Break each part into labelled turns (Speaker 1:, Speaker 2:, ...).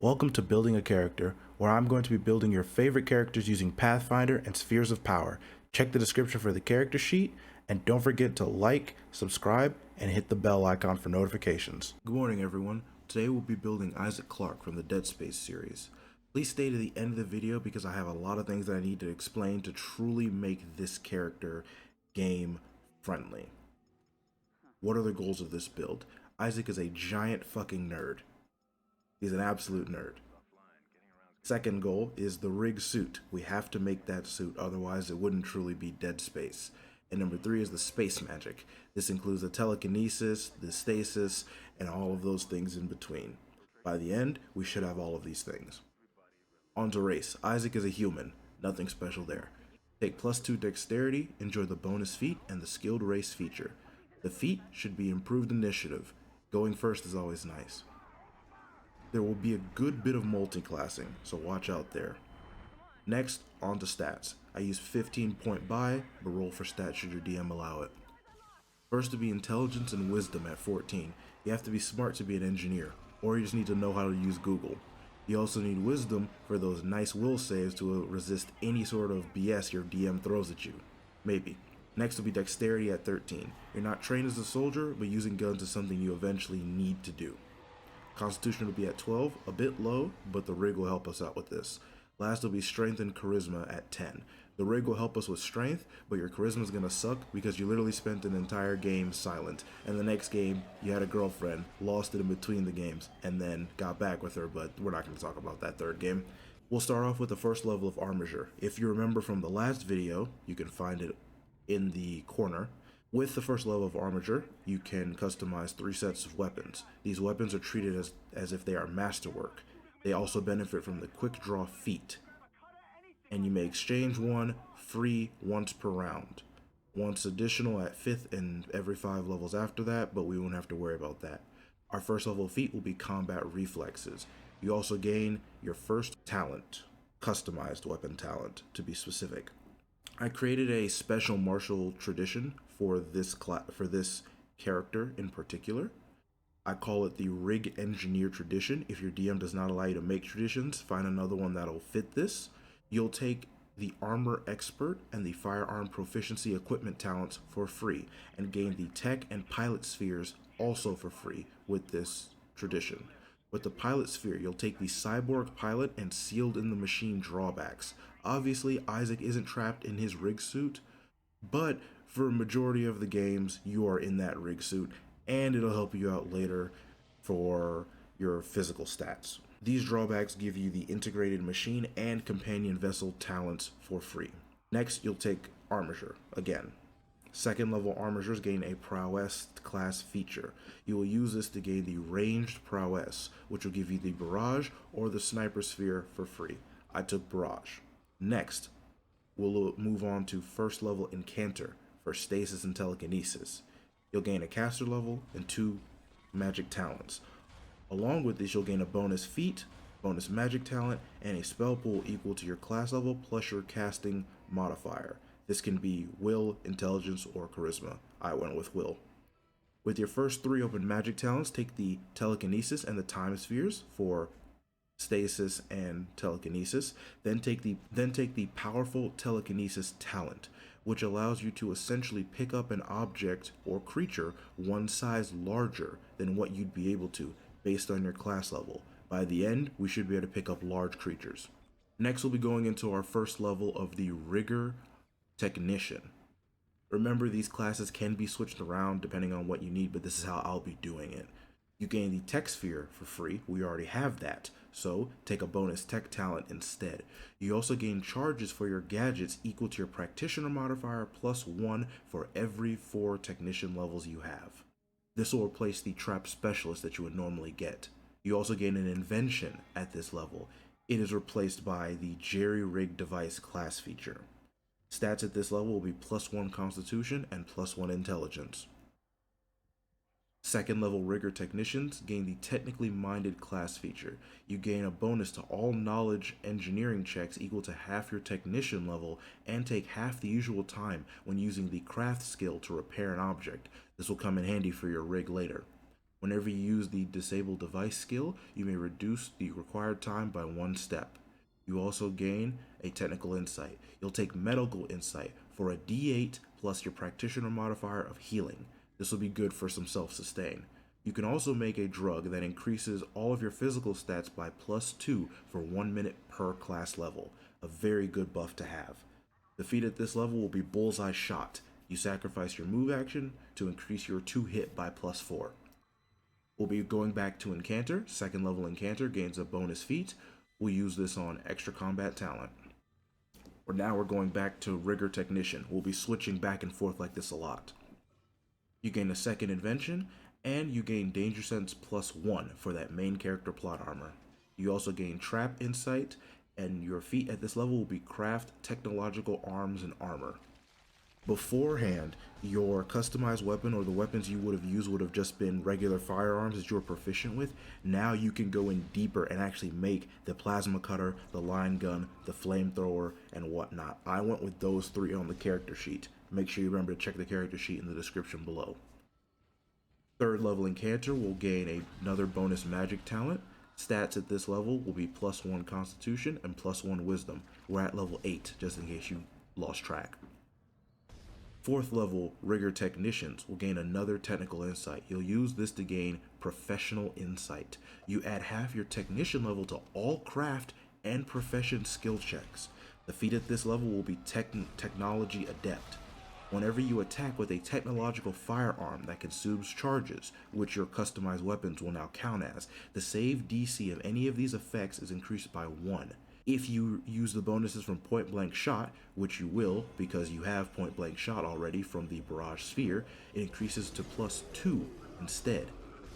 Speaker 1: Welcome to Building a Character, where I'm going to be building your favorite characters using Pathfinder and Spheres of Power. Check the description for the character sheet, and don't forget to like, subscribe, and hit the bell icon for notifications. Good morning, everyone. Today we'll be building Isaac Clarke from the Dead Space series. Please stay to the end of the video because I have a lot of things that I need to explain to truly make this character game friendly. What are the goals of this build? Isaac is a giant fucking nerd. He's an absolute nerd. Second goal is the rig suit. We have to make that suit, otherwise it wouldn't truly be Dead Space. And number 3 is the space magic. This includes the telekinesis, the stasis, and all of those things in between. By the end, we should have all of these things. On to race. Isaac is a human. Nothing special there. Take +2 dexterity, enjoy the bonus feat, and the skilled race feature. The feat should be improved initiative. Going first is always nice. There will be a good bit of multi-classing, so watch out there. Next, on to stats. I use 15 point buy, but roll for stats should your DM allow it. First to be intelligence and wisdom at 14. You have to be smart to be an engineer, or you just need to know how to use Google. You also need wisdom for those nice will saves to resist any sort of BS your DM throws at you. Maybe. Next will be dexterity at 13. You're not trained as a soldier, but using guns is something you eventually need to do. Constitution will be at 12, a bit low, but the rig will help us out with this. Last will be strength and charisma at 10. The rig will help us with strength, but your charisma is going to suck because you literally spent an entire game silent. And the next game, you had a girlfriend, lost it in between the games, and then got back with her, but we're not going to talk about that third game. We'll start off with the first level of armature. If you remember from the last video, you can find it in the corner. With the first level of armature, you can customize 3 sets of weapons. These weapons are treated as if they are masterwork. They also benefit from the quick draw feat. And you may exchange one free once per round. Once additional at 5th and every 5 levels after that, but we won't have to worry about that. Our first level feat will be combat reflexes. You also gain your first talent, customized weapon talent to be specific. I created a special martial tradition for this character in particular. I call it the Rig Engineer tradition. If your DM does not allow you to make traditions, find another one that'll fit this. You'll take the Armor Expert and the Firearm Proficiency Equipment talents for free, and gain the Tech and Pilot spheres also for free with this tradition. With the Pilot sphere, you'll take the Cyborg Pilot and Sealed in the Machine drawbacks. Obviously, Isaac isn't trapped in his rig suit, but for a majority of the games, you are in that rig suit, and it'll help you out later for your physical stats. These drawbacks give you the integrated machine and companion vessel talents for free. Next, you'll take armature again. Second level armatures gain a prowess class feature. You will use this to gain the ranged prowess, which will give you the barrage or the sniper sphere for free. I took barrage. Next, we'll move on to first level incanter for stasis and telekinesis. You'll gain a caster level and 2 magic talents. Along with this, you'll gain a bonus feat, bonus magic talent, and a spell pool equal to your class level plus your casting modifier. This can be will, intelligence, or charisma. I went with will. With your first 3 open magic talents, take the telekinesis and the time spheres for stasis and telekinesis. Then take the powerful telekinesis talent, which allows you to essentially pick up an object or creature one size larger than what you'd be able to based on your class level. By the end, we should be able to pick up large creatures. Next, we'll be going into our first level of the Rigger Technician. Remember, these classes can be switched around depending on what you need, but this is how I'll be doing it. You gain the Tech Sphere for free. We already have that, so take a bonus Tech talent instead. You also gain charges for your gadgets equal to your Practitioner modifier plus 1 for every 4 Technician levels you have. This will replace the Trap Specialist that you would normally get. You also gain an Invention at this level. It is replaced by the Jerry Rig Device class feature. Stats at this level will be plus 1 Constitution and plus 1 Intelligence. Second level Rigger Technicians gain the Technically Minded class feature. You gain a bonus to all knowledge engineering checks equal to half your technician level and take half the usual time when using the craft skill to repair an object. This will come in handy for your rig later. Whenever you use the Disable Device skill, you may reduce the required time by 1 step. You also gain a Technical Insight. You'll take Medical Insight for a D8 plus your Practitioner modifier of Healing. This will be good for some self-sustain. You can also make a drug that increases all of your physical stats by +2 for 1 minute per class level. A very good buff to have. The feat at this level will be Bullseye Shot. You sacrifice your move action to increase your 2 hit by +4. We'll be going back to Incanter. 2nd level Incanter gains a bonus feat. We'll use this on extra combat talent. Now we're going back to Rigor Technician. We'll be switching back and forth like this a lot. You gain a 2nd invention, and you gain Danger Sense +1 for that main character plot armor. You also gain Trap Insight, and your feat at this level will be Craft Technological Arms and Armor. Beforehand, your customized weapon or the weapons you would have used would have just been regular firearms that you were proficient with. Now you can go in deeper and actually make the plasma cutter, the line gun, the flamethrower, and whatnot. I went with those 3 on the character sheet. Make sure you remember to check the character sheet in the description below. 3rd level Incanter will gain another bonus magic talent. Stats at this level will be +1 Constitution and +1 Wisdom. We're at level 8, just in case you lost track. 4th level Rigor Technicians will gain another Technical Insight. You'll use this to gain Professional Insight. You add half your Technician level to all craft and profession skill checks. The feat at this level will be Technology Adept. Whenever you attack with a technological firearm that consumes charges, which your customized weapons will now count as, the save DC of any of these effects is increased by 1. If you use the bonuses from Point Blank Shot, which you will because you have Point Blank Shot already from the Barrage Sphere, it increases to +2 instead.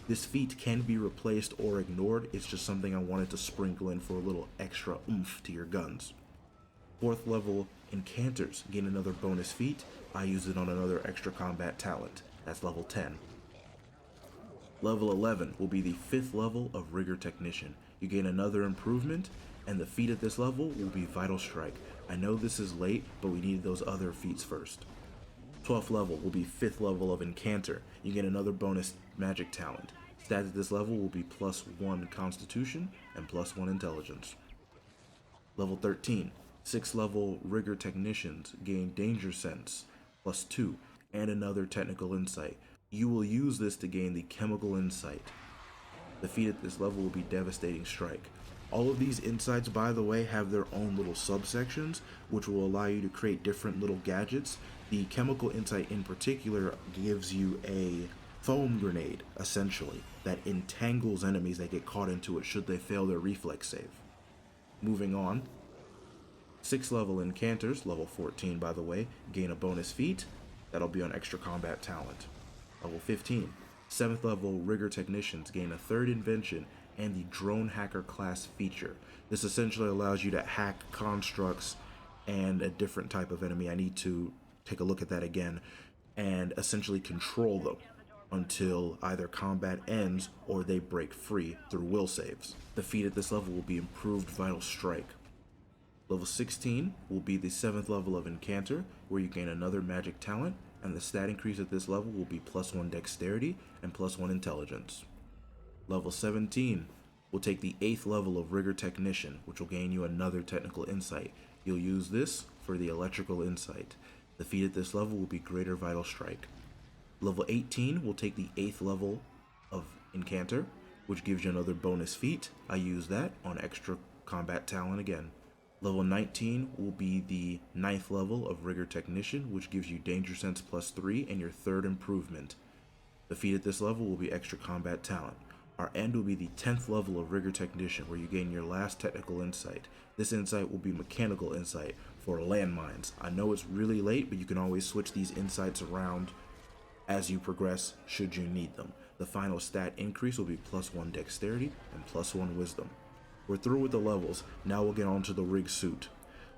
Speaker 1: This feat can be replaced or ignored. It's just something I wanted to sprinkle in for a little extra oomph to your guns. 4th level Incanters gain another bonus feat. I use it on another extra combat talent. That's level 10. Level 11 will be the 5th level of Rigor Technician. You gain another improvement, and the feat at this level will be Vital Strike. I know this is late, but we need those other feats first. 12th level will be 5th level of Incanter. You get another bonus magic talent. Stats at this level will be +1 Constitution and +1 Intelligence. Level 13. 6th level Rigor Technicians gain Danger Sense +2 and another Technical Insight. You will use this to gain the Chemical Insight. The feat at this level will be Devastating Strike. All of these insights, by the way, have their own little subsections, which will allow you to create different little gadgets. The Chemical Insight in particular gives you a foam grenade, essentially, that entangles enemies that get caught into it should they fail their reflex save. Moving on. 6th level Incanters, level 14 by the way, gain a bonus feat. That'll be on extra combat talent. Level 15. 7th level Rigor Technicians gain a 3rd invention and the Drone Hacker class feature. This essentially allows you to hack constructs and a different type of enemy. I need to take a look at that again and essentially control them until either combat ends or they break free through will saves. The feat at this level will be Improved Vital Strike. Level 16 will be the 7th level of Incanter, where you gain another magic talent, and the stat increase at this level will be +1 Dexterity and +1 Intelligence. Level 17 will take the 8th level of Rigor Technician, which will gain you another Technical Insight. You'll use this for the Electrical Insight. The feat at this level will be Greater Vital Strike. Level 18 will take the 8th level of Incanter, which gives you another bonus feat. I use that on extra combat talent again. Level 19 will be the 9th level of Rigor Technician, which gives you Danger Sense +3 and your 3rd improvement. The feat at this level will be extra combat talent. Our end will be the 10th level of Rigor Technician, where you gain your last Technical Insight. This insight will be Mechanical Insight for landmines. I know it's really late, but you can always switch these insights around as you progress should you need them. The final stat increase will be +1 Dexterity and +1 Wisdom. We're through with the levels. Now we'll get on to the rig suit.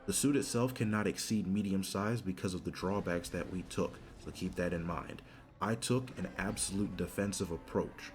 Speaker 1: The suit itself cannot exceed medium size because of the drawbacks that we took, so keep that in mind. I took an absolute defensive approach.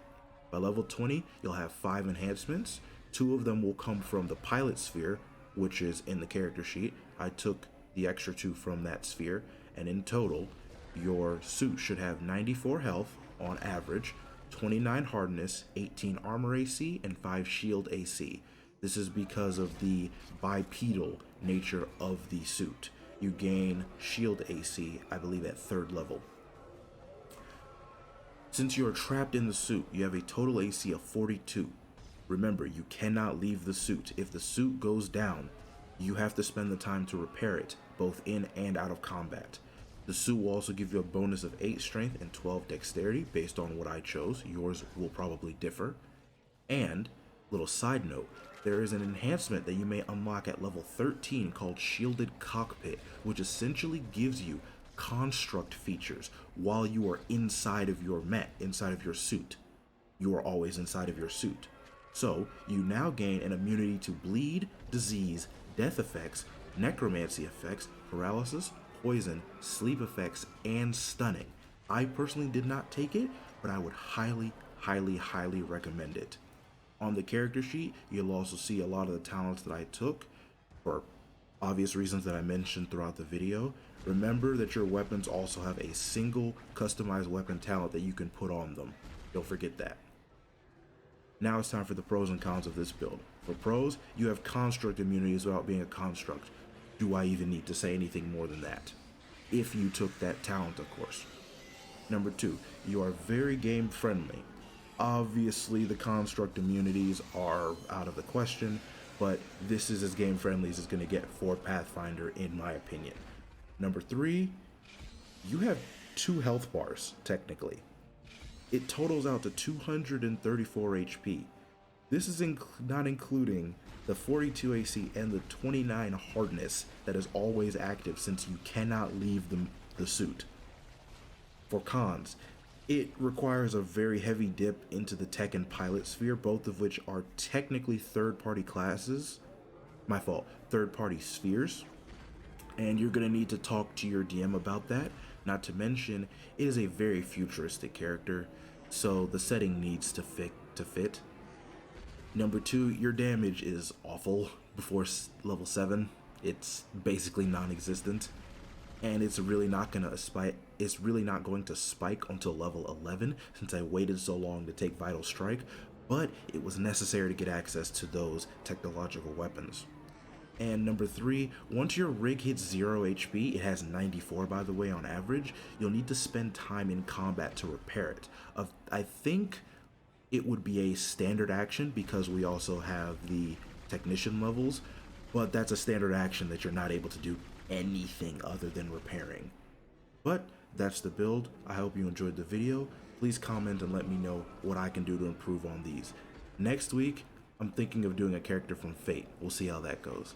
Speaker 1: By level 20, you'll have 5 enhancements. 2 of them will come from the pilot sphere, which is in the character sheet. I took the extra 2 from that sphere, and in total, your suit should have 94 health on average, 29 hardness, 18 armor AC, and 5 shield AC. This is because of the bipedal nature of the suit. You gain shield AC, I believe, at 3rd level. Since you are trapped in the suit, you have a total AC of 42. Remember, you cannot leave the suit. If the suit goes down, you have to spend the time to repair it, both in and out of combat. The suit will also give you a bonus of 8 strength and 12 dexterity based on what I chose. Yours will probably differ. And, little side note, there is an enhancement that you may unlock at level 13 called Shielded Cockpit, which essentially gives you construct features while you are inside of your inside of your suit. You are always inside of your suit. So, you now gain an immunity to bleed, disease, death effects, necromancy effects, paralysis, poison, sleep effects, and stunning. I personally did not take it, but I would highly, highly, highly recommend it. On the character sheet, you'll also see a lot of the talents that I took for obvious reasons that I mentioned throughout the video. Remember that your weapons also have a single customized weapon talent that you can put on them. Don't forget that. Now it's time for the pros and cons of this build. For pros, you have construct immunities without being a construct. Do I even need to say anything more than that? If you took that talent, of course. Number 2, you are very game friendly. Obviously, the construct immunities are out of the question, but this is as game friendly as it's going to get for Pathfinder, in my opinion. Number 3, you have 2 health bars, technically. It totals out to 234 HP. This is not including the 42 AC and the 29 hardness that is always active since you cannot leave the suit. For cons, it requires a very heavy dip into the tech and pilot sphere, both of which are technically third-party classes. My fault, third-party spheres. And you're going to need to talk to your DM about that. Not to mention, it is a very futuristic character, so the setting needs to fit. Number 2, your damage is awful before level 7. It's basically non-existent, and it's really not going to spike until level 11 since I waited so long to take Vital Strike, but it was necessary to get access to those technological weapons. And number 3, once your rig hits 0 HP, it has 94 by the way on average, you'll need to spend time in combat to repair it. I think it would be a standard action because we also have the technician levels, but that's a standard action that you're not able to do anything other than repairing. But that's the build. I hope you enjoyed the video. Please comment and let me know what I can do to improve on these. Next week, I'm thinking of doing a character from Fate. We'll see how that goes.